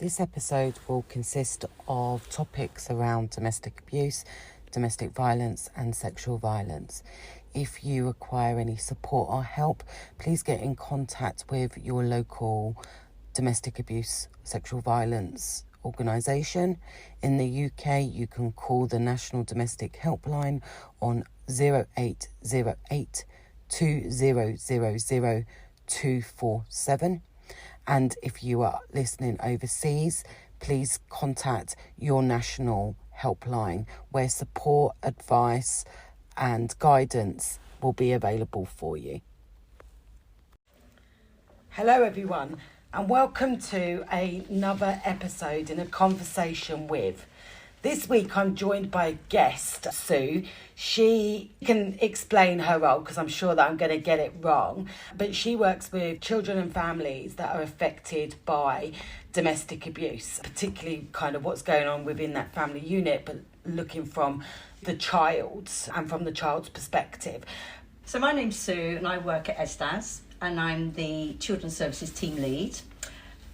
This episode will consist of topics around domestic abuse, domestic violence and sexual violence. If you require any support or help, please get in contact with your local domestic abuse, sexual violence organisation. In the UK, you can call the National Domestic Helpline on 0808 2000 247. And if you are listening overseas, please contact your national helpline where support, advice and guidance will be available for you. Hello everyone, and welcome to another episode in A Conversation With. This week I'm joined by a guest, Sue. She can explain her role because I'm sure that I'm going to get it wrong, but she works with children and families that are affected by domestic abuse, particularly kind of what's going on within that family unit, but looking from the child's and from the child's perspective. So my name's Sue and I work at ESDAS and I'm the Children's Services Team Lead.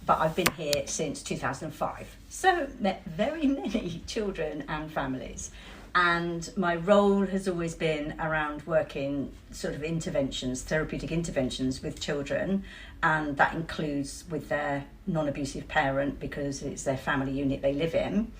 But I've been here since 2005. So met very many children and families. And my role has always been around working sort of interventions, therapeutic interventions with children. And that includes with their non-abusive parent because it's their family unit they live in.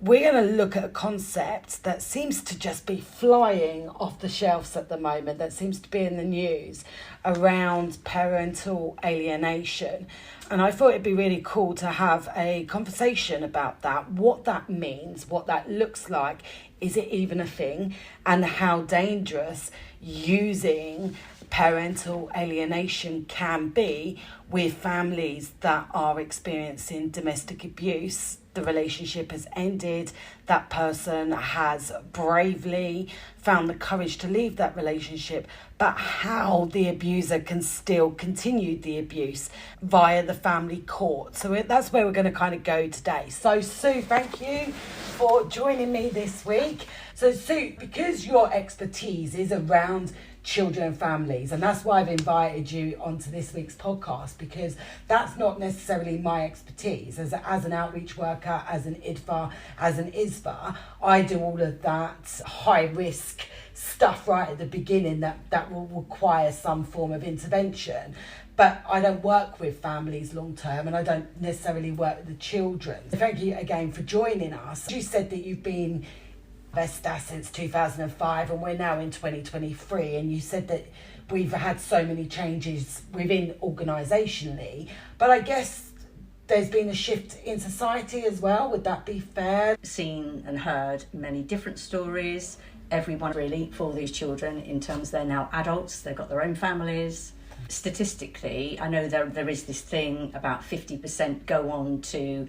We're going to look at a concept that seems to just be flying off the shelves at the moment, that seems to be in the news around parental alienation. And I thought it'd be really cool to have a conversation about that, what that means, what that looks like, is it even a thing, and how dangerous using parental alienation can be with families that are experiencing domestic abuse. The relationship has ended, that person has bravely found the courage to leave that relationship, but how the abuser can still continue the abuse via the family court. So that's where we're going to kind of go today. So Sue, thank you for joining me this week. So Sue, because your expertise is around children and families, and that's why I've invited you onto this week's podcast, because that's not necessarily my expertise as an outreach worker, as an IDFA, as an ISFA. I do all of that high risk stuff right at the beginning that will require some form of intervention. But I don't work with families long term, and I don't necessarily work with the children. So thank you again for joining us. You said that you've been ESDAS since 2005 and we're now in 2023, and you said that we've had so many changes within organisationally, but I guess there's been a shift in society as well. Would that be fair? Seen and heard many different stories, everyone really for these children in terms they're now adults, they've got their own families. Statistically, I know there is this thing about 50% go on to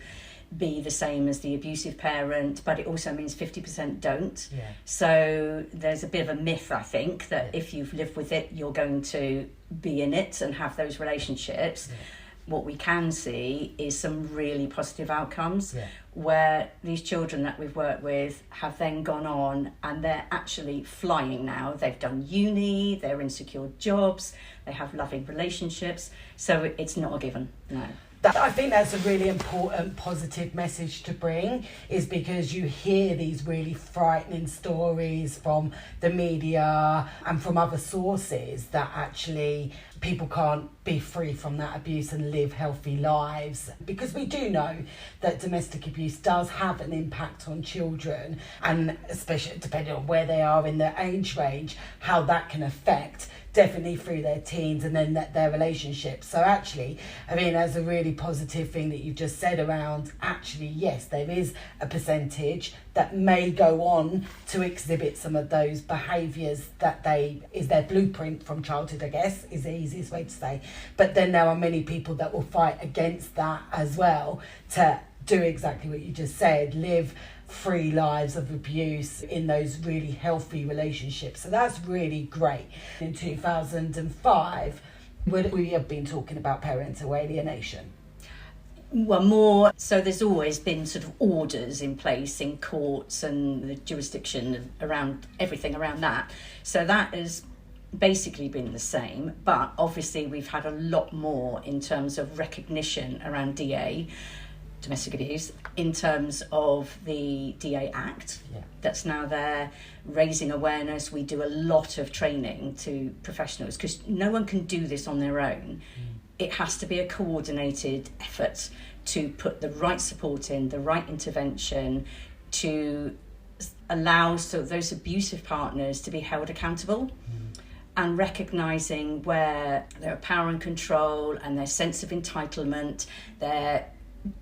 be the same as the abusive parent, but it also means 50% don't. Yeah. So there's a bit of a myth, I think, that if you've lived with it, you're going to be in it and have those relationships. Yeah. What we can see is some really positive outcomes where these children that we've worked with have then gone on and they're actually flying now. They've done uni, they're in secure jobs, they have loving relationships. So it's not a given, no. I think that's a really important positive message to bring, is because you hear these really frightening stories from the media and from other sources that actually people can't be free from that abuse and live healthy lives. Because we do know that domestic abuse does have an impact on children, and especially depending on where they are in their age range, how that can affect definitely through their teens and then their relationships. So actually, I mean, that's a really positive thing that you've just said around, actually, yes, there is a percentage that may go on to exhibit some of those behaviours that is their blueprint from childhood, I guess, is the easiest way to say. But then there are many people that will fight against that as well to do exactly what you just said, live free lives of abuse in those really healthy relationships. So that's really great. In 2005, we have been talking about parental alienation. Well, more, so there's always been sort of orders in place in courts and the jurisdiction around everything around that. So that has basically been the same, but obviously we've had a lot more in terms of recognition around DA. domestic abuse in terms of the DA Act that's now there, raising awareness. We do a lot of training to professionals because no one can do this on their own. It has to be a coordinated effort to put the right support in, the right intervention, to allow those abusive partners to be held accountable, and recognising where their power and control and their sense of entitlement, their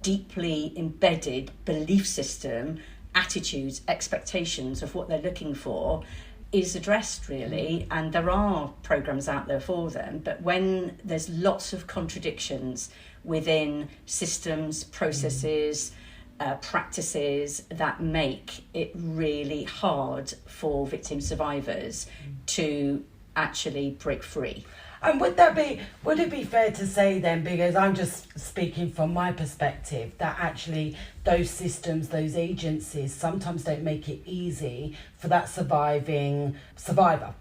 deeply embedded belief system, attitudes, expectations of what they're looking for is addressed, really. And there are programmes out there for them, but when there's lots of contradictions within systems, processes, practices that make it really hard for victim survivors to actually break free. And would it be fair to say then, because I'm just speaking from my perspective, that actually those systems, those agencies sometimes don't make it easy for that survivor,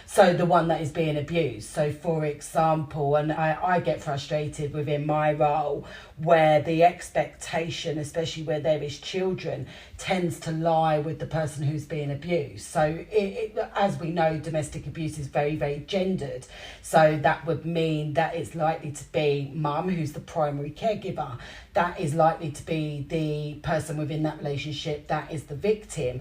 so the one that is being abused. So for example, and I get frustrated within my role where the expectation, especially where there is children, tends to lie with the person who's being abused. So as we know, domestic abuse is very, very gendered. So that would mean that it's likely to be mum, who's the primary caregiver. That is likely to be the person within that relationship that is the victim.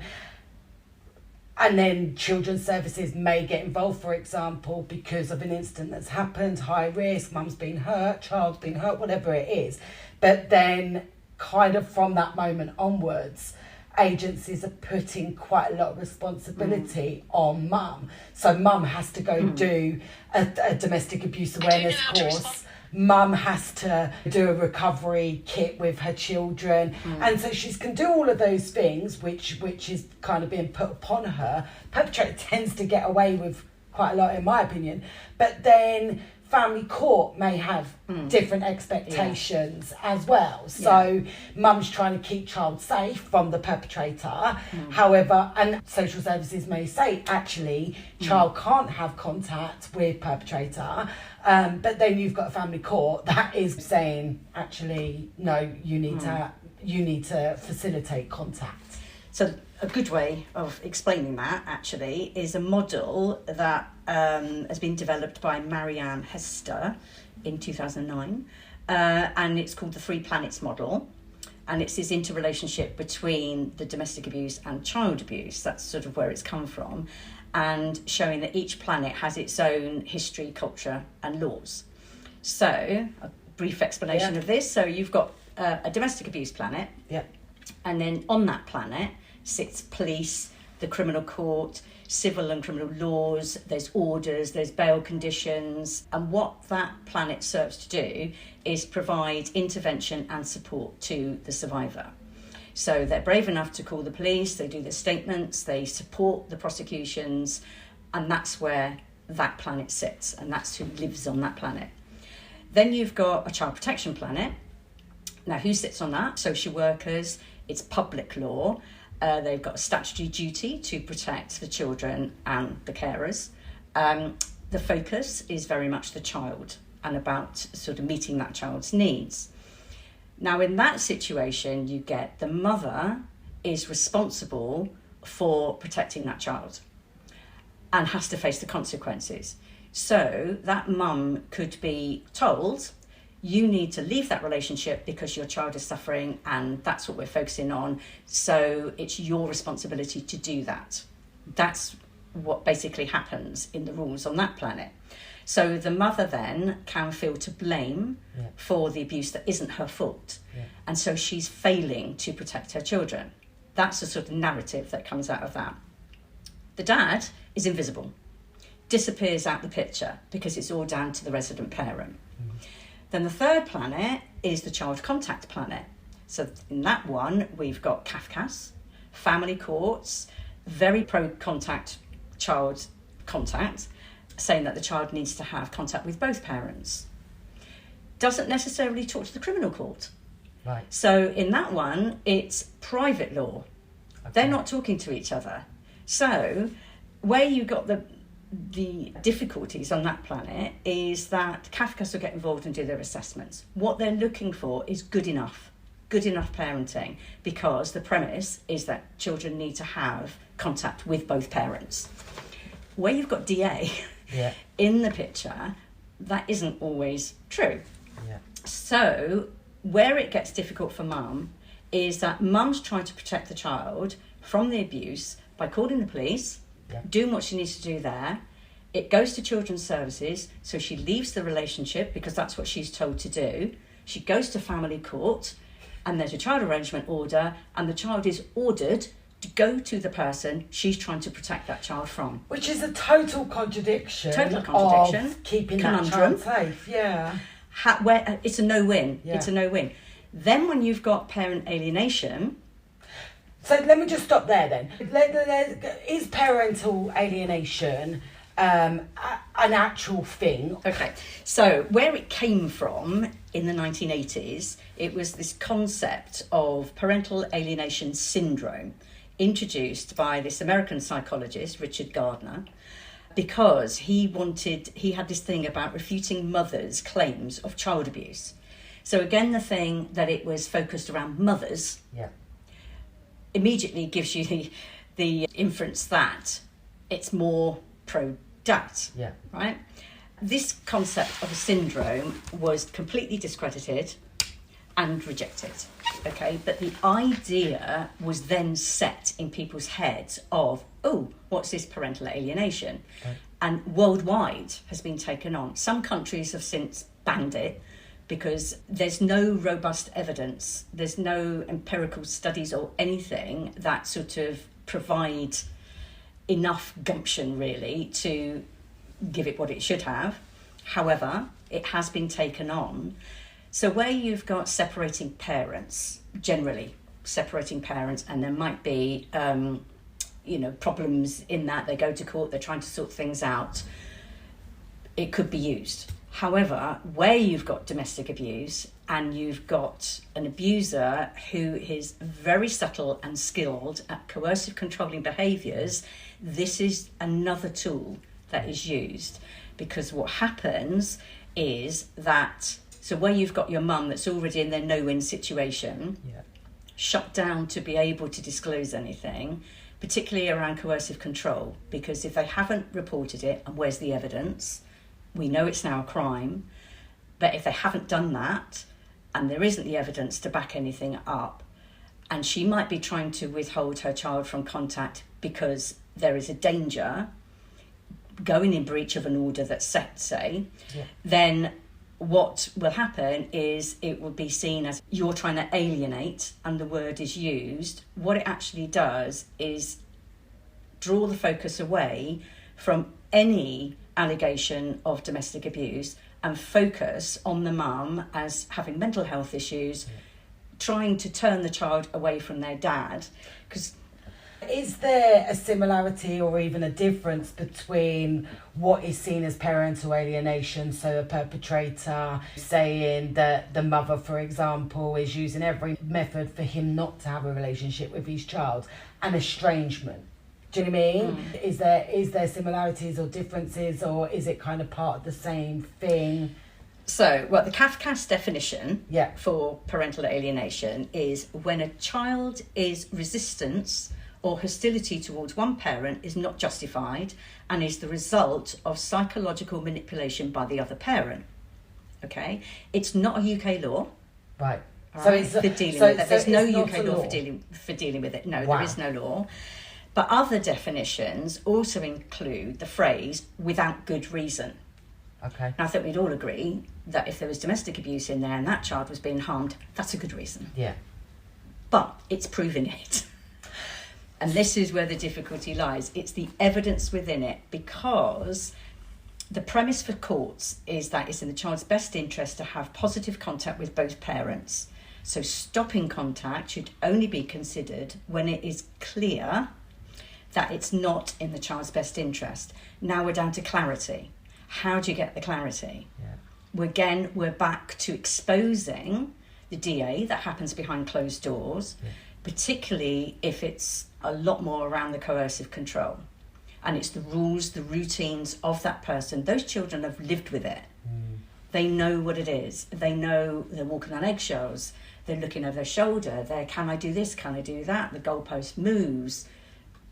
And then children's services may get involved, for example, because of an incident that's happened, high risk, mum's been hurt, child's been hurt, whatever it is. But then kind of from that moment onwards, agencies are putting quite a lot of responsibility on mum. So mum has to go do a domestic abuse awareness course. Mum has to do a recovery kit with her children. And so she can do all of those things, which is kind of being put upon her. Perpetrator tends to get away with quite a lot, in my opinion. But then family court may have different expectations as well. So mum's trying to keep child safe from the perpetrator. However, and social services may say, actually, child can't have contact with perpetrator. But then you've got a family court that is saying, actually, no, you need to facilitate contact. So a good way of explaining that, actually, is a model that has been developed by Marianne Hester in 2009, and it's called the 3 Planets model, and it's this interrelationship between the domestic abuse and child abuse. That's sort of where it's come from, and showing that each planet has its own history, culture, and laws. So, a brief explanation of this. So you've got a domestic abuse planet, and then on that planet sits police, the criminal court, civil and criminal laws, there's orders, there's bail conditions, and what that planet serves to do is provide intervention and support to the survivor. So they're brave enough to call the police, they do their statements, they support the prosecutions, and that's where that planet sits, and that's who lives on that planet. Then you've got a child protection planet. Now, who sits on that? Social workers, it's public law. They've got a statutory duty to protect the children and the carers. The focus is very much the child and about sort of meeting that child's needs. Now, in that situation, you get the mother is responsible for protecting that child and has to face the consequences. So that mum could be told, you need to leave that relationship because your child is suffering and that's what we're focusing on. So it's your responsibility to do that. That's what basically happens in the rules on that planet. So the mother then can feel to blame for the abuse that isn't her fault. And so she's failing to protect her children. That's the sort of narrative that comes out of that. The dad is invisible, disappears out the picture because it's all down to the resident parent. Then the third planet is the child contact planet. So in that one, we've got CAFCAS, family courts, very pro-contact child contact, saying that the child needs to have contact with both parents. Doesn't necessarily talk to the criminal court. Right. So in that one, it's private law. Okay. They're not talking to each other. So where you got the difficulties on that planet is that CAFCAS will get involved and do their assessments. What they're looking for is good enough. good enough parenting, because the premise is that children need to have contact with both parents. Where you've got DA in the picture, that isn't always true. Yeah. So where it gets difficult for mum is that mum's trying to protect the child from the abuse by calling the police, doing what she needs to do there. It goes to children's services, so she leaves the relationship because that's what she's told to do. She goes to family court, and there's a child arrangement order, and the child is ordered to go to the person she's trying to protect that child from. Which is a total contradiction. Of keeping conundrum. that child safe, yeah. It's a no-win. Yeah. It's a no-win. Then when you've got parent alienation... So let me just stop there then. Is parental alienation an actual thing? Okay, so where it came from in the 1980s, it was this concept of parental alienation syndrome introduced by this American psychologist, Richard Gardner, because he had this thing about refuting mothers' claims of child abuse. So again, the thing that it was focused around mothers immediately gives you the inference that it's more pro-dad, right? This concept of a syndrome was completely discredited and rejected, okay? But the idea was then set in people's heads of, oh, what's this parental alienation? Okay. And worldwide has been taken on. Some countries have since banned it because there's no robust evidence, there's no empirical studies or anything that sort of provide enough gumption, really, to give it what it should have. However, it has been taken on. So where you've got separating parents, generally separating parents, and there might be, problems in that, they go to court, they're trying to sort things out, it could be used. However, where you've got domestic abuse and you've got an abuser who is very subtle and skilled at coercive controlling behaviours, this is another tool that is used. Because what happens is that, so where you've got your mum that's already in their no-win situation, shut down to be able to disclose anything, particularly around coercive control, because if they haven't reported it, and where's the evidence? We know it's now a crime, but if they haven't done that, and there isn't the evidence to back anything up, and she might be trying to withhold her child from contact because there is a danger, going in breach of an order that's set, say, then what will happen is it will be seen as you're trying to alienate, and the word is used. What it actually does is draw the focus away from any allegation of domestic abuse and focus on the mum as having mental health issues, trying to turn the child away from their dad. Because is there a similarity or even a difference between what is seen as parental alienation, so a perpetrator saying that the mother, for example, is using every method for him not to have a relationship with his child, and estrangement? Do you know what I mean? Is there similarities or differences, or is it kind of part of the same thing? So, the Kafka's definition for parental alienation is when a child is resistance or hostility towards one parent is not justified and is the result of psychological manipulation by the other parent. Okay? It's not a UK law. Right. So it's for dealing with it. There's no UK law for dealing with it. No, there is no law. But other definitions also include the phrase without good reason. Okay. Now, I think we'd all agree that if there was domestic abuse in there and that child was being harmed, that's a good reason. Yeah. But it's proving it. And this is where the difficulty lies. It's the evidence within it, because the premise for courts is that it's in the child's best interest to have positive contact with both parents. So stopping contact should only be considered when it is clear that it's not in the child's best interest. Now we're down to clarity. How do you get the clarity? We're back to exposing the DA that happens behind closed doors, particularly if it's a lot more around the coercive control. And it's the rules, the routines of that person. Those children have lived with it. They know what it is. They know they're walking on eggshells. They're looking over their shoulder. They're, can I do this? Can I do that? The goalpost moves.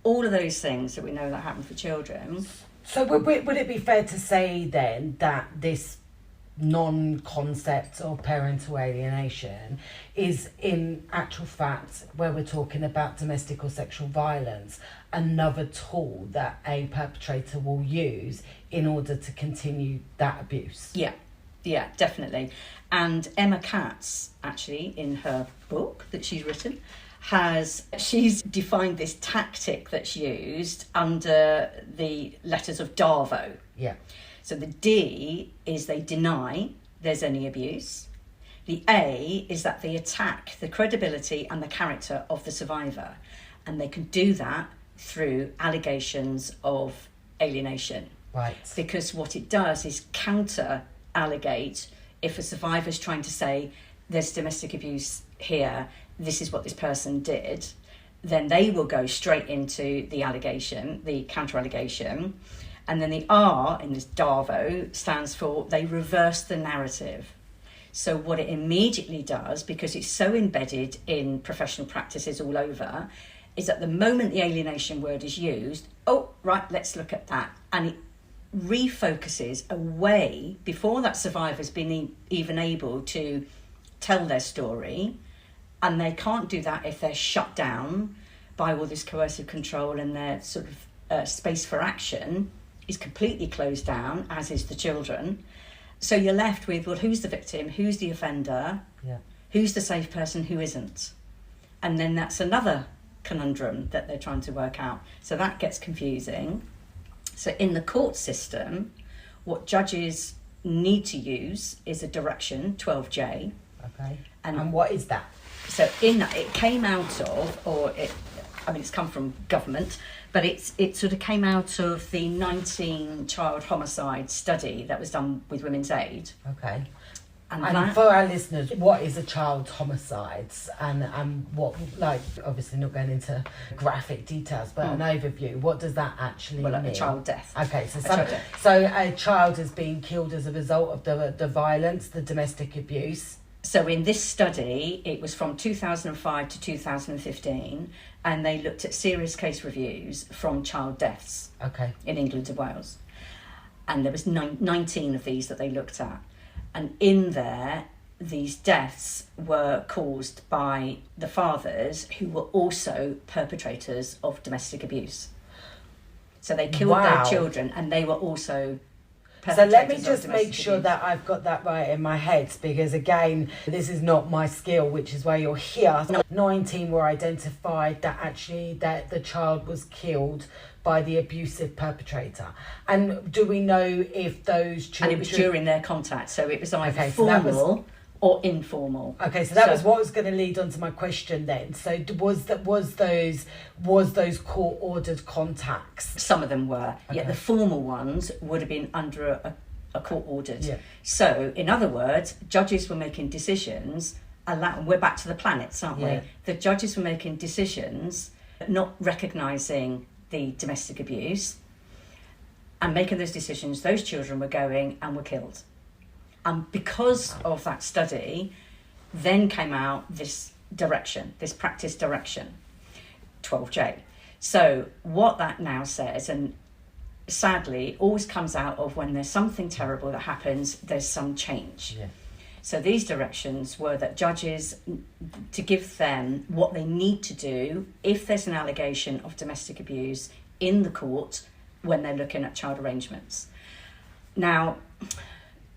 All of those things that we know that happen for children. So would it be fair to say then that this non-concept of parental alienation is in actual fact, where we're talking about domestic or sexual violence, another tool that a perpetrator will use in order to continue that abuse? Yeah, definitely. And Emma Katz, actually, in her book that she's written, she's defined this tactic that's used under the letters of DARVO. Yeah. So the D is they deny there's any abuse. The A is that they attack the credibility and the character of the survivor. And they can do that through allegations of alienation. Right. Because what it does is counter-allegate if a survivor's trying to say there's domestic abuse here, this is what this person did, then they will go straight into the allegation, the counter-allegation. And then the R in this DARVO stands for they reverse the narrative. So what it immediately does, because it's so embedded in professional practices all over, is at the moment the alienation word is used, oh, right, let's look at that. And it refocuses away, before that survivor's been even able to tell their story, and they can't do that if they're shut down by all this coercive control, and their sort of space for action is completely closed down, as is the children. So you're left with, well, who's the victim, who's the offender, who's the safe person, who isn't? And then that's another conundrum that they're trying to work out. So that gets confusing. So in the court system, what judges need to use is a direction, 12J. Okay. And what is that? So in that, it came out of, it's come from government, but it sort of came out of the 19 child homicide study that was done with Women's Aid. Okay. And for our listeners, what is a child homicide? And what, like, obviously not going into graphic details, but an overview, what does that actually mean? A child death. Okay, so a child has been killed as a result of the violence, the domestic abuse. So in this study, it was from 2005 to 2015, and they looked at serious case reviews from child deaths in England and Wales. And there was 19 of these that they looked at. And in there, these deaths were caused by the fathers who were also perpetrators of domestic abuse. So they killed their children, and they were also perpetrators. So let me just make sure that I've got that right in my head, because again, this is not my skill, which is why you're here. 19 were identified that actually that the child was killed by the abusive perpetrator. And do we know if those children... And it was during their contact, so it was either formal or informal. Okay, so that was what was going to lead on to my question then. So was those court-ordered contacts? Some of them were. Yet the formal ones would have been under a court-ordered. Yeah. So, in other words, judges were making decisions... We're back to the planets, aren't we? The judges were making decisions, not recognising the domestic abuse, and making those decisions, those children were going and were killed. And because of that study, then came out this direction, this practice direction, 12J. So what that now says, and sadly always comes out of when there's something terrible that happens, there's some change. Yeah. So these directions were that judges, to give them what they need to do if there's an allegation of domestic abuse in the court when they're looking at child arrangements. Now,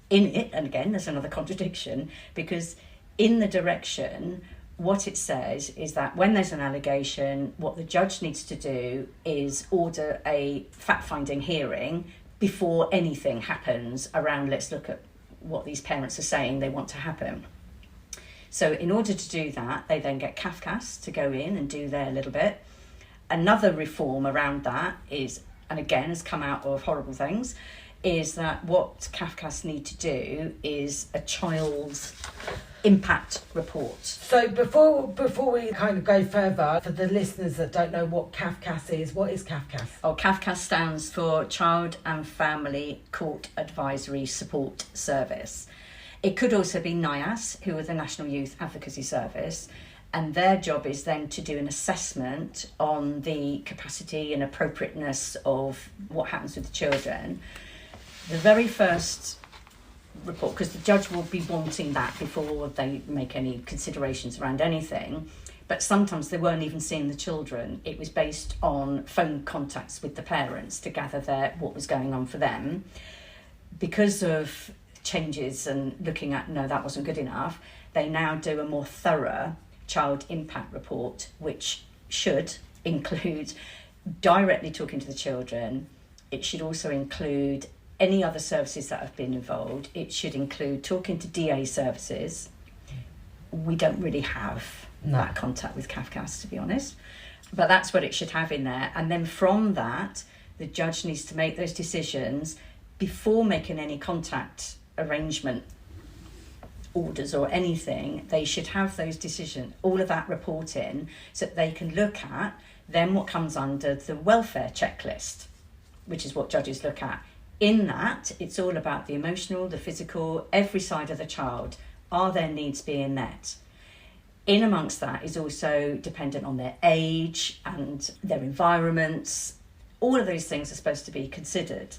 in it, and again, there's another contradiction, because in the direction, what it says is that when there's an allegation, what the judge needs to do is order a fact-finding hearing before anything happens around, let's look at what these parents are saying they want to happen. So in order to do that, they then get CAFCAS to go in and do their little bit. Another reform around that is, and again has come out of horrible things, is that what CAFCAS need to do is a child's impact report. So before we kind of go further, for the listeners that don't know what CAFCAS is, what is CAFCAS? Oh, CAFCAS stands for Child and Family Court Advisory Support Service. It could also be NIAS, who are the National Youth Advocacy Service, and their job is then to do an assessment on the capacity and appropriateness of what happens with the children. The very first report, because the judge will be wanting that before they make any considerations around anything, but sometimes they weren't even seeing the children. It was based on phone contacts with the parents to gather what was going on for them. Because of changes and looking at, no, that wasn't good enough, they now do a more thorough child impact report, which should include directly talking to the children. It should also include any other services that have been involved. It should include talking to DA services. We don't really have that contact with CAFCAS, to be honest, but that's what it should have in there. And then from that, the judge needs to make those decisions before making any contact arrangement orders or anything. They should have those decisions, all of that reporting, so that they can look at then what comes under the welfare checklist, which is what judges look at. In that, it's all about the emotional, the physical, every side of the child. Are their needs being met? In amongst that is also dependent on their age and their environments. All of those things are supposed to be considered.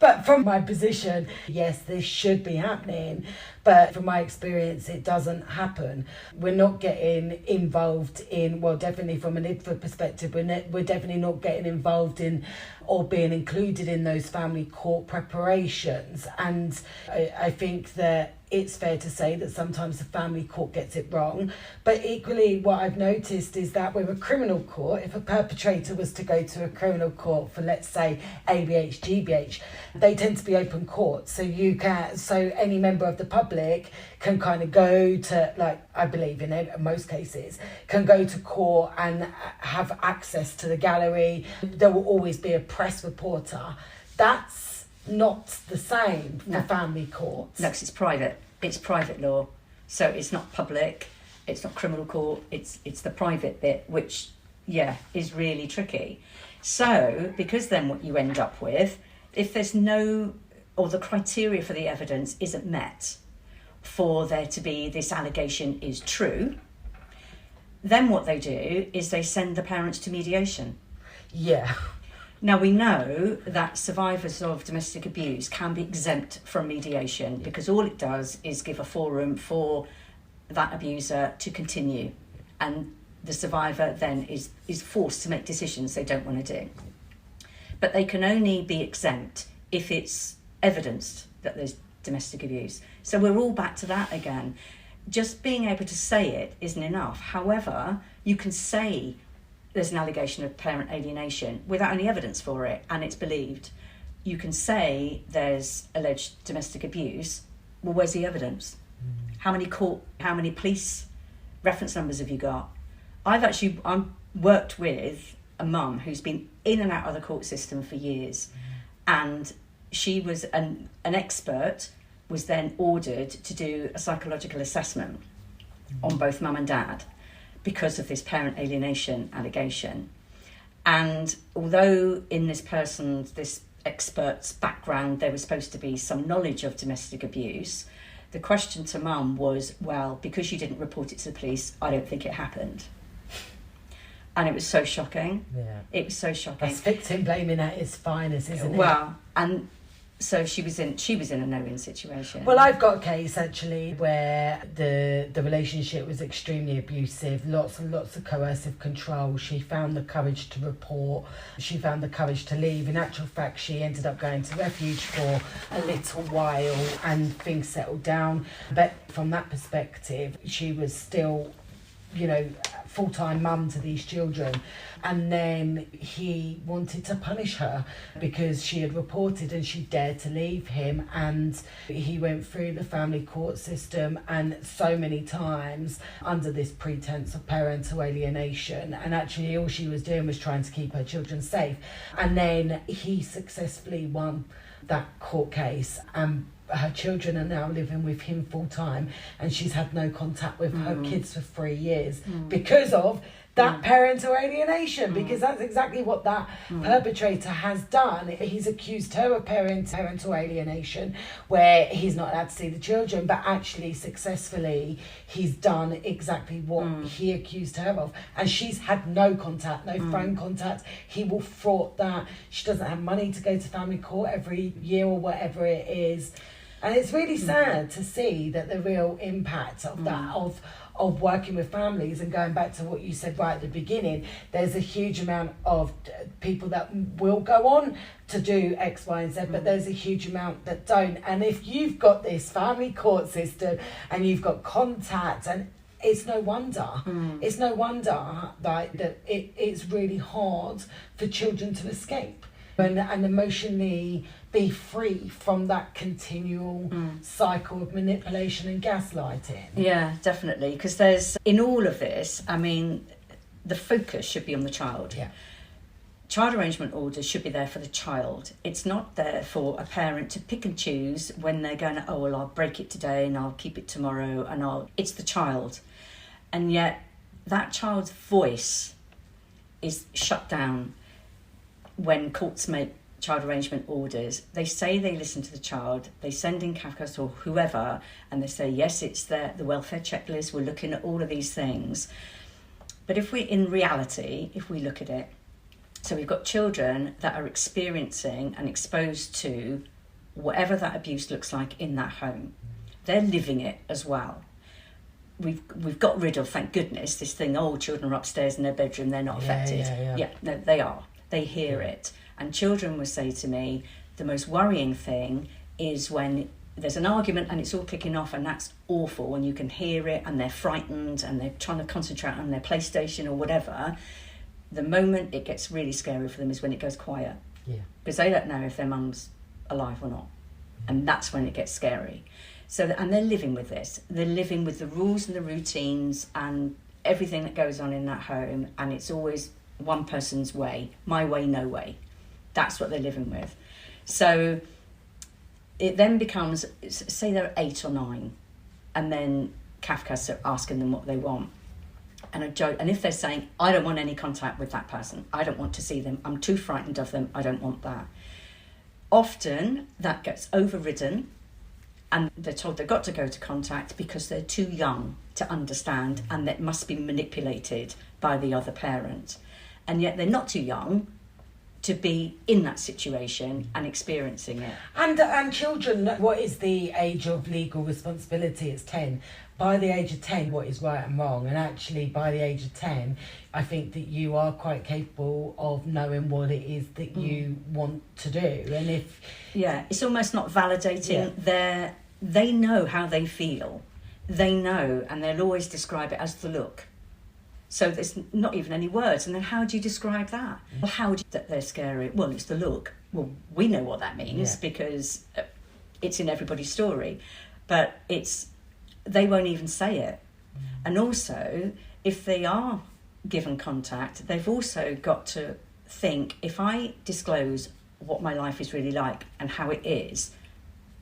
But from my position, yes, this should be happening. But from my experience, it doesn't happen. We're not getting involved in, well, definitely from an IDFA perspective, we're definitely not getting involved in or being included in those family court preparations. And I think that it's fair to say that sometimes the family court gets it wrong. But equally, what I've noticed is that with a criminal court, if a perpetrator was to go to a criminal court for, let's say, ABH, GBH, they tend to be open courts. So any member of the public can kind of go to, like, I believe in most cases, can go to court and have access to the gallery. There will always be a press reporter. That's not the same for family courts. No, because it's private. It's private law. So it's not public. It's not criminal court. It's the private bit, which, is really tricky. So, because then what you end up with, if there's or the criteria for the evidence isn't met for there to be this allegation is true, then what they do is they send the parents to mediation. Yeah. Now, we know that survivors of domestic abuse can be exempt from mediation because all it does is give a forum for that abuser to continue, and the survivor then is forced to make decisions they don't want to do. But they can only be exempt if it's evidenced that there's domestic abuse. So we're all back to that again. Just being able to say it isn't enough. However, you can say there's an allegation of parent alienation without any evidence for it, and it's believed. You can say there's alleged domestic abuse. Well, where's the evidence? How many police reference numbers have you got? I've worked with a mum who's been in and out of the court system for years, and she was an expert, was then ordered to do a psychological assessment on both mum and dad because of this parent alienation allegation. And although in this expert's background, there was supposed to be some knowledge of domestic abuse, the question to mum was, well, because you didn't report it to the police, I don't think it happened. And it was so shocking. Yeah. It was so shocking. That's victim blaming at its finest, isn't it? Well, and so she was in a no-win situation. Well, I've got a case actually where the relationship was extremely abusive, lots and lots of coercive control. She found the courage to report. She found the courage to leave. In actual fact, she ended up going to refuge for a little while and things settled down. But from that perspective, she was still, full-time mum to these children, and then he wanted to punish her because she had reported and she dared to leave him, and he went through the family court system and so many times under this pretense of parental alienation, and actually all she was doing was trying to keep her children safe. And then he successfully won that court case, and her children are now living with him full time, and she's had no contact with her kids for 3 years because of that parental alienation, because that's exactly what that perpetrator has done. He's accused her of parental alienation, where he's not allowed to see the children, but actually successfully he's done exactly what he accused her of, and she's had no contact, no phone contact. He will fraught that. She doesn't have money to go to family court every year or whatever it is. And it's really sad to see that the real impact of that, of working with families, and going back to what you said right at the beginning, there's a huge amount of people that will go on to do X, Y, and Z, but there's a huge amount that don't. And if you've got this family court system and you've got contact, and it's no wonder, like, that it's really hard for children to escape and emotionally be free from that continual cycle of manipulation and gaslighting. Yeah, definitely. Because there's, in all of this, I mean, the focus should be on the child. Yeah. Child arrangement orders should be there for the child. It's not there for a parent to pick and choose when they're going, oh, well, I'll break it today and I'll keep it tomorrow, and it's the child. And yet that child's voice is shut down when courts make child arrangement orders. They say they listen to the child, they send in CAFCAS or whoever, and they say, yes, it's the welfare checklist, we're looking at all of these things. But if we look at it, so we've got children that are experiencing and exposed to whatever that abuse looks like in that home. They're living it as well. We've got rid of, thank goodness, this thing, children are upstairs in their bedroom, they're not affected. Yeah, no, they are. They hear it. And children will say to me, the most worrying thing is when there's an argument and it's all kicking off, and that's awful, and you can hear it, and they're frightened and they're trying to concentrate on their PlayStation or whatever. The moment it gets really scary for them is when it goes quiet. Yeah. Because they don't know if their mum's alive or not. And that's when it gets scary. And they're living with this. They're living with the rules and the routines and everything that goes on in that home, and it's always one person's way, my way, no way. That's what they're living with. So it then becomes, say they're 8 or 9, and then CAFCAS are asking them what they want. And if they're saying, I don't want any contact with that person, I don't want to see them, I'm too frightened of them, I don't want that. Often that gets overridden, and they're told they've got to go to contact because they're too young to understand, and that must be manipulated by the other parent. And yet they're not too young to be in that situation and experiencing it. And children, what is the age of legal responsibility? It's 10. By the age of 10, what is right and wrong? And actually, by the age of 10, I think that you are quite capable of knowing what it is that you want to do. And it's almost not validating they know how they feel. They know, and they'll always describe it as the look. So there's not even any words. And then how do you describe that? Well, that they're scary? Well, it's the look. Well, we know what that means because it's in everybody's story. But they won't even say it. And also, if they are given contact, they've also got to think, if I disclose what my life is really like and how it is,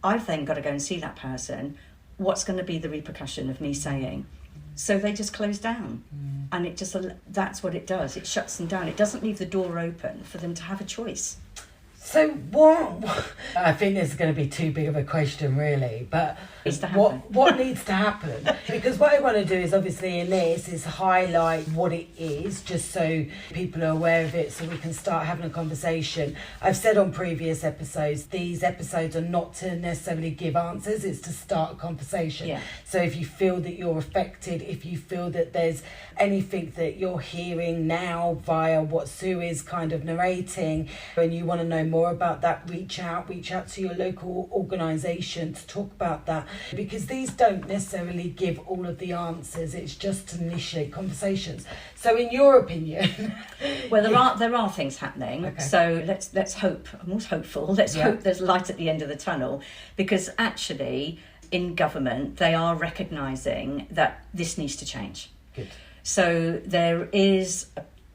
I've then got to go and see that person. What's going to be the repercussion of me saying? So they just close down. And that's what it does. It shuts them down. It doesn't leave the door open for them to have a choice. So what I think this is going to be too big of a question, really, but what needs to happen? Because what I want to do is, obviously in this, is highlight what it is, just so people are aware of it, so we can start having a conversation. I've said on previous episodes, these episodes are not to necessarily give answers, it's to start a conversation. Yeah. So if you feel that you're affected, if you feel that there's anything that you're hearing now via what Sue is kind of narrating, and you want to know more about that, reach out to your local organisation to talk about that, because these don't necessarily give all of the answers. It's just to initiate conversations. So in your opinion, well, there are things happening. Okay. So let's hope. I'm always hopeful. Let's hope there's light at the end of the tunnel, because actually in government they are recognising that this needs to change. Good. So there is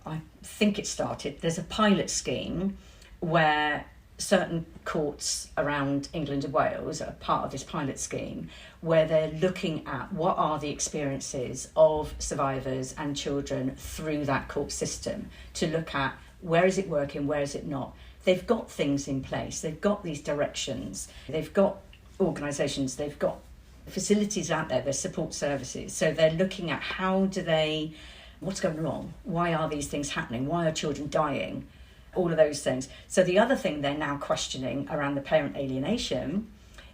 I think it started, there's a pilot scheme where certain courts around England and Wales are part of this pilot scheme where they're looking at what are the experiences of survivors and children through that court system to look at where is it working, where is it not. They've got things in place, they've got these directions, they've got organisations, they've got facilities out there, there's support services. So they're looking at what's going wrong, why are these things happening, why are children dying, all of those things. So the other thing they're now questioning around the parent alienation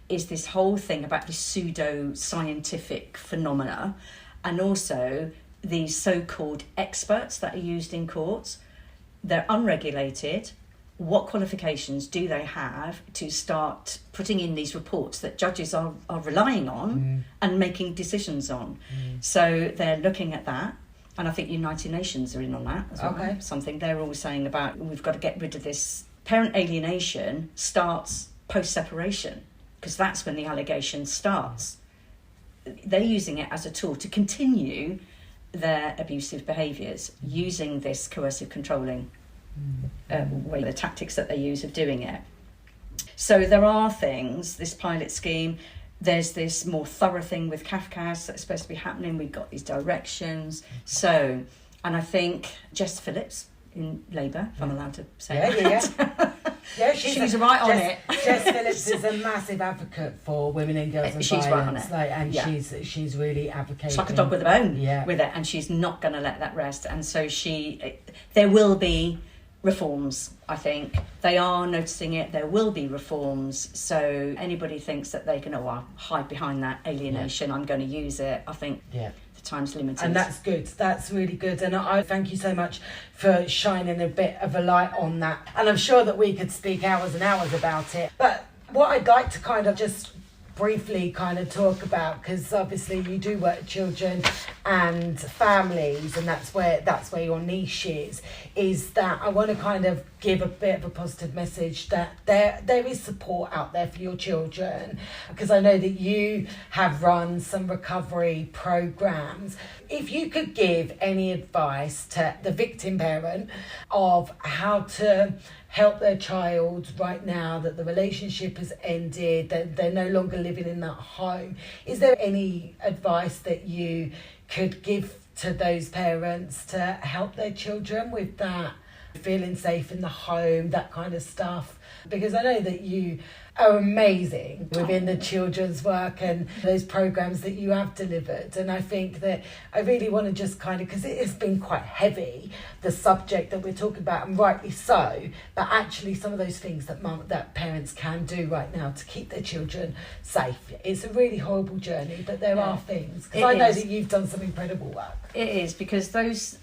is this whole thing about the pseudo-scientific phenomena, and also these so-called experts that are used in courts. They're unregulated. What qualifications do they have to start putting in these reports that judges are relying on and making decisions on? So they're looking at that. And I think United Nations are in on that as well. Okay. Something they're all saying about we've got to get rid of this. Parent alienation starts post-separation because that's when the allegation starts. They're using it as a tool to continue their abusive behaviours using this coercive controlling way, the tactics that they use of doing it. So there are things, this pilot scheme, there's this more thorough thing with Kafkas that's supposed to be happening. We've got these directions. So, and I think Jess Phillips in Labour, if I'm allowed to say that. Yeah, she's right on it. Jess Phillips is a massive advocate for women and girls and she's violence. Right on it. She's really advocating. It's like a dog with a bone with it, and she's not going to let that rest. And so there will be reforms, I think. They are noticing it. There will be reforms. So anybody thinks that they can hide behind that alienation, I'm going to use it, I think the time's limited. And that's good. That's really good. And I thank you so much for shining a bit of a light on that. And I'm sure that we could speak hours and hours about it. But what I'd like to kind of just briefly kind of talk about, because obviously you do work with children and families, and that's where your niche is that I want to kind of give a bit of a positive message that there is support out there for your children, because I know that you have run some recovery programs. If you could give any advice to the victim parent of how to help their child right now that the relationship has ended, that they're no longer living in that home, is there any advice that you could give to those parents to help their children with that, feeling safe in the home, that kind of stuff? Because I know that you are amazing within the children's work and those programs that you have delivered. And I think that I really want to just kind of, because it has been quite heavy, the subject that we're talking about, and rightly so, but actually some of those things that parents can do right now to keep their children safe. It's a really horrible journey, but there are things. Because I know that you've done some incredible work. It is, because those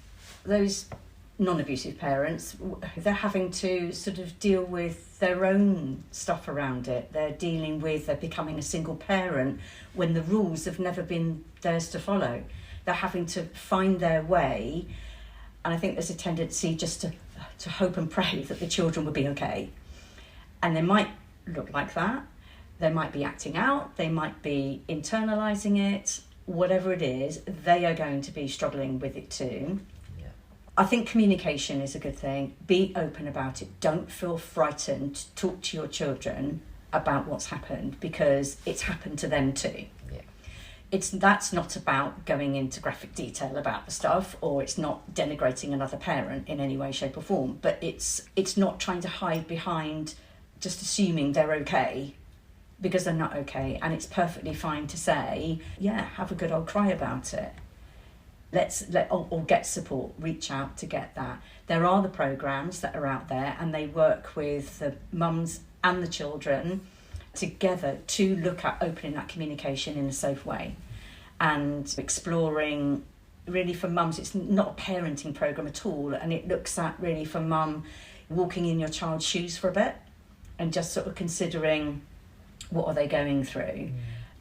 non-abusive parents, they're having to sort of deal with their own stuff around it. They're becoming a single parent when the rules have never been theirs to follow. They're having to find their way, and I think there's a tendency just to hope and pray that the children will be okay. And they might look like that, they might be acting out, they might be internalising it, whatever it is, they are going to be struggling with it too. I think communication is a good thing. Be open about it. Don't feel frightened to talk to your children about what's happened, because it's happened to them too. That's not about going into graphic detail about the stuff, or it's not denigrating another parent in any way, shape or form, but it's not trying to hide behind just assuming they're okay, because they're not okay. And it's perfectly fine to say, have a good old cry about it. Or get support, reach out to get that. There are the programmes that are out there, and they work with the mums and the children together to look at opening that communication in a safe way and exploring. Really, for mums, it's not a parenting programme at all, and it looks at really for mum walking in your child's shoes for a bit and just sort of considering what are they going through.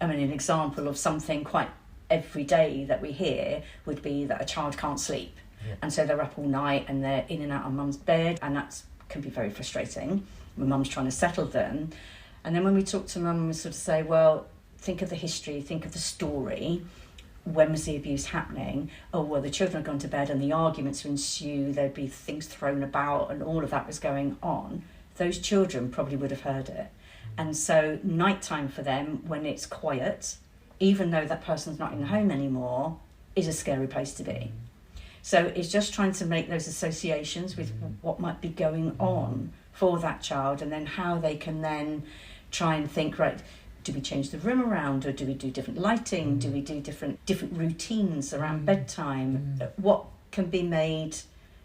I mean, an example of something quite every day that we hear would be that a child can't sleep, and so they're up all night and they're in and out of mum's bed, and that can be very frustrating when mum's trying to settle them. And then when we talk to mum, we sort of say, well, think of the history, think of the story. When was the abuse happening? Oh, well, the children had gone to bed and the arguments would ensue, there'd be things thrown about and all of that was going on. those children probably would have heard it. And so nighttime for them, when it's quiet, even though that person's not in the home anymore, is a scary place to be. So it's just trying to make those associations with what might be going on for that child, and then how they can then try and think, right, do we change the room around, or do we do different lighting? Do we do different routines around bedtime? What can be made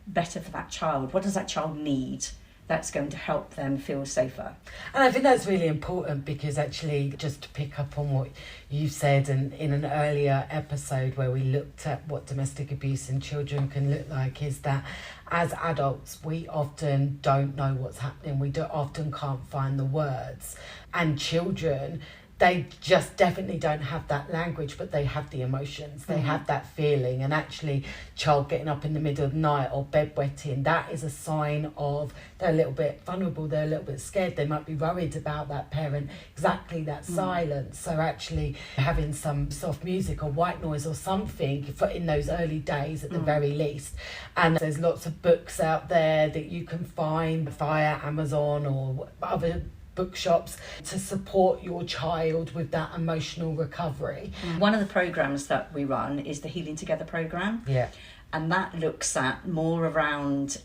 better for that child? What does that child need that's going to help them feel safer? And I think that's really important, because actually, just to pick up on what you said, and in an earlier episode where we looked at what domestic abuse in children can look like, is that as adults we often don't know what's happening, we often can't find the words, and children, they just definitely don't have that language, but they have the emotions, they have that feeling. And actually, child getting up in the middle of the night or bedwetting, that is a sign of they're a little bit vulnerable, they're a little bit scared, they might be worried about that parent, exactly that silence. So actually having some soft music or white noise or something for in those early days at the very least. And there's lots of books out there that you can find via Amazon or other bookshops to support your child with that emotional recovery. One of the programs that we run is the Healing Together program. Yeah. And that looks at more around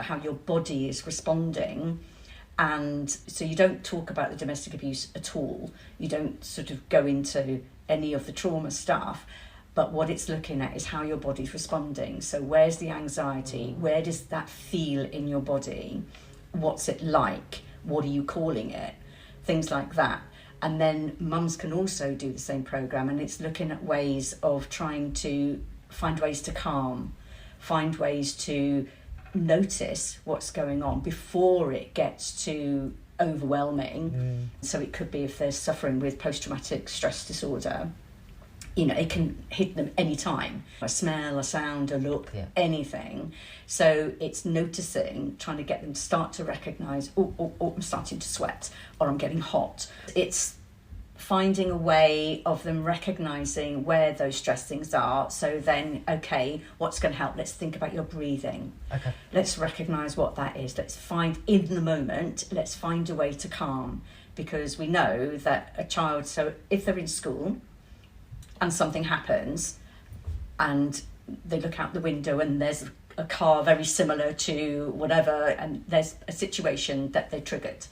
how your body is responding. And so you don't talk about the domestic abuse at all. You don't sort of go into any of the trauma stuff. But what it's looking at is how your body's responding. So where's the anxiety? Where does that feel in your body? What's it like? What are you calling it? Things like that. And then mums can also do the same program, and it's looking at ways of trying to find ways to calm, find ways to notice what's going on before it gets too overwhelming. So it could be if they're suffering with post-traumatic stress disorder, you know, it can hit them anytime. A smell, a sound, a look, anything. So it's noticing, trying to get them to start to recognise, oh, I'm starting to sweat, or I'm getting hot. It's finding a way of them recognising where those stress things are. So then, okay, what's going to help? Let's think about your breathing. Okay. Let's recognise what that is. Let's find, in the moment, let's find a way to calm. Because we know that a child, so if they're in school, and something happens and they look out the window and there's a car very similar to whatever, and there's a situation that they triggered,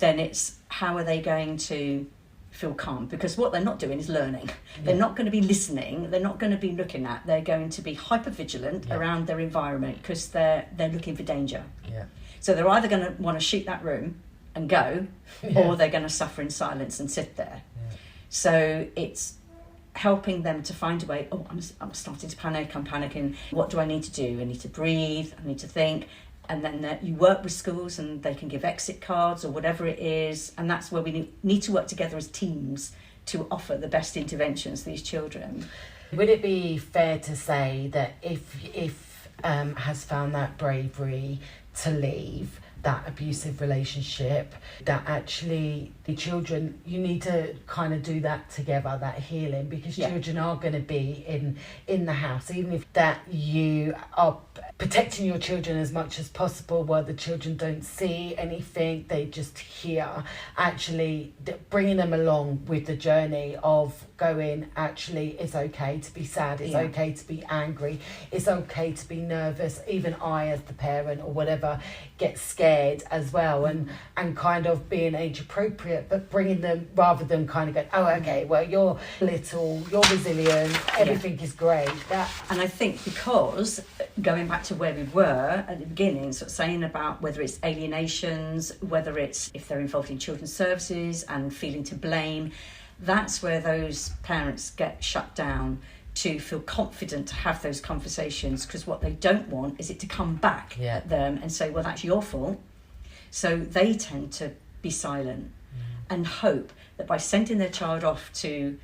then it's how are they going to feel calm? Because what they're not doing is learning. They're not going to be listening, they're not going to be looking at, they're going to be hyper vigilant around their environment, because they're looking for danger. So they're either going to want to shoot that room and go, or they're going to suffer in silence and sit there. So it's helping them to find a way, I'm starting to panic, I'm panicking, what do I need to do? I need to breathe, I need to think. And then you work with schools and they can give exit cards or whatever it is, and that's where we need to work together as teams to offer the best interventions to these children. Would it be fair to say that if has found that bravery to leave that abusive relationship, that actually the children, you need to kind of do that together, that healing, because children are going to be in the house, even if that you are protecting your children as much as possible, while the children don't see anything, they just hear. Actually bringing them along with the journey of going, actually it's okay to be sad, it's okay to be angry, it's okay to be nervous, even I as the parent or whatever get scared as well, and kind of being age appropriate, but bringing them, rather than kind of going, oh okay, well you're little, you're resilient, everything is great. And I think, because going back to where we were at the beginning, sort of saying about whether it's alienations, whether it's if they're involved in children's services and feeling to blame, that's where those parents get shut down to feel confident to have those conversations, because what they don't want is it to come back at them and say, well, that's your fault. So they tend to be silent and hope that by sending their child off to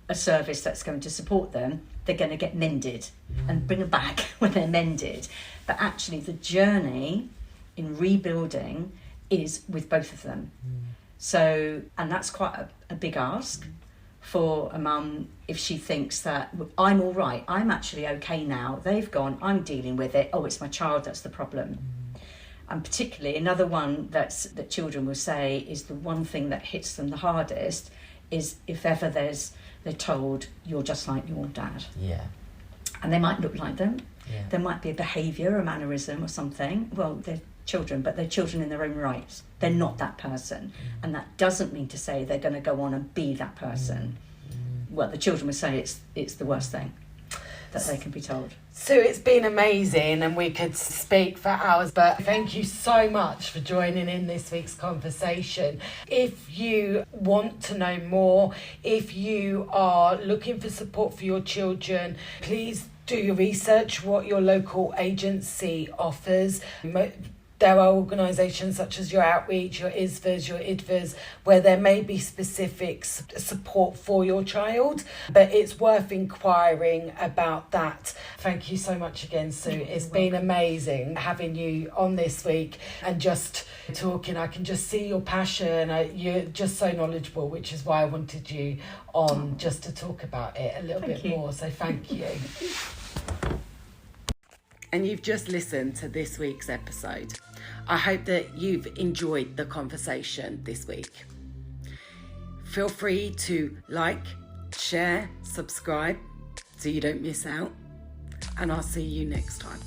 a service that's going to support them, they're going to get mended and bring them back when they're mended. But actually the journey in rebuilding is with both of them. So, and that's quite a big ask for a mum, if she thinks that I'm all right, I'm actually okay now, they've gone, I'm dealing with it, oh, it's my child that's the problem. And particularly another one that children will say is the one thing that hits them the hardest is if ever they're told, you're just like your dad. Yeah. And they might look like them. Yeah. There might be a behaviour, a mannerism or something. Well, they're children, but they're children in their own rights. They're not that person. And that doesn't mean to say they're going to go on and be that person. Well, the children would say it's the worst thing that they can be told. So it's been amazing, and we could speak for hours, but thank you so much for joining in this week's conversation. If you want to know more, if you are looking for support for your children, please do your research what your local agency offers. There are organisations such as your Outreach, your ISVAs, your IDVAs, where there may be specific support for your child, but it's worth inquiring about that. Thank you so much again, Sue. It's been amazing having you on this week and just talking. I can just see your passion. You're just so knowledgeable, which is why I wanted you on just to talk about it a little bit more. So thank you. And you've just listened to this week's episode. I hope that you've enjoyed the conversation this week. Feel free to like, share, subscribe so you don't miss out. And I'll see you next time.